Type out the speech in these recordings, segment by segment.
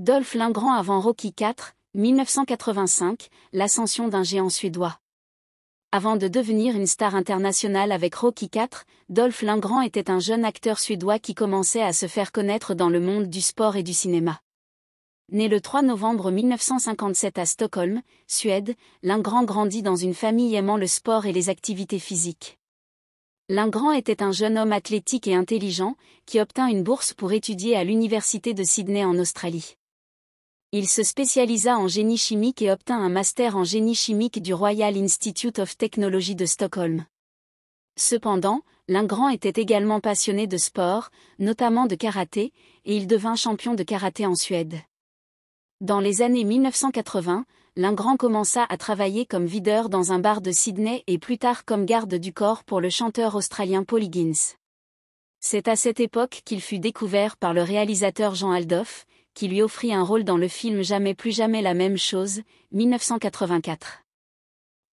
Dolph Lundgren avant Rocky IV, 1985, l'ascension d'un géant suédois. Avant de devenir une star internationale avec Rocky IV, Dolph Lundgren était un jeune acteur suédois qui commençait à se faire connaître dans le monde du sport et du cinéma. Né le 3 novembre 1957 à Stockholm, Suède, Lundgren grandit dans une famille aimant le sport et les activités physiques. Lundgren était un jeune homme athlétique et intelligent, qui obtint une bourse pour étudier à l'université de Sydney en Australie. Il se spécialisa en génie chimique et obtint un master en génie chimique du Royal Institute of Technology de Stockholm. Cependant, Lundgren était également passionné de sport, notamment de karaté, et il devint champion de karaté en Suède. Dans les années 1980, Lundgren commença à travailler comme videur dans un bar de Sydney et plus tard comme garde du corps pour le chanteur australien Paul Higgins. C'est à cette époque qu'il fut découvert par le réalisateur Jean Aldoff, qui lui offrit un rôle dans le film Jamais plus jamais la même chose, 1984.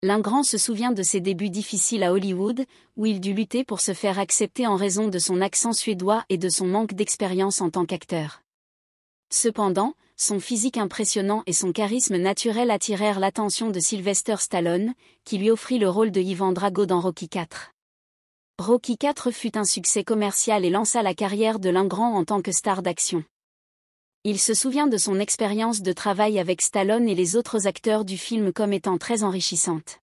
Lundgren se souvient de ses débuts difficiles à Hollywood, où il dut lutter pour se faire accepter en raison de son accent suédois et de son manque d'expérience en tant qu'acteur. Cependant, son physique impressionnant et son charisme naturel attirèrent l'attention de Sylvester Stallone, qui lui offrit le rôle de Ivan Drago dans Rocky IV. Rocky IV fut un succès commercial et lança la carrière de Lundgren en tant que star d'action. Il se souvient de son expérience de travail avec Stallone et les autres acteurs du film comme étant très enrichissante.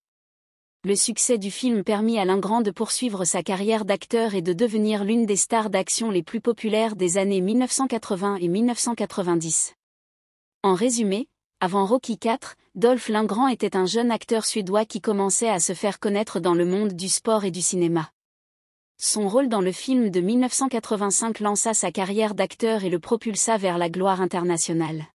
Le succès du film permit à Lundgren de poursuivre sa carrière d'acteur et de devenir l'une des stars d'action les plus populaires des années 1980 et 1990. En résumé, avant Rocky IV, Dolph Lundgren était un jeune acteur suédois qui commençait à se faire connaître dans le monde du sport et du cinéma. Son rôle dans le film de 1985 lança sa carrière d'acteur et le propulsa vers la gloire internationale.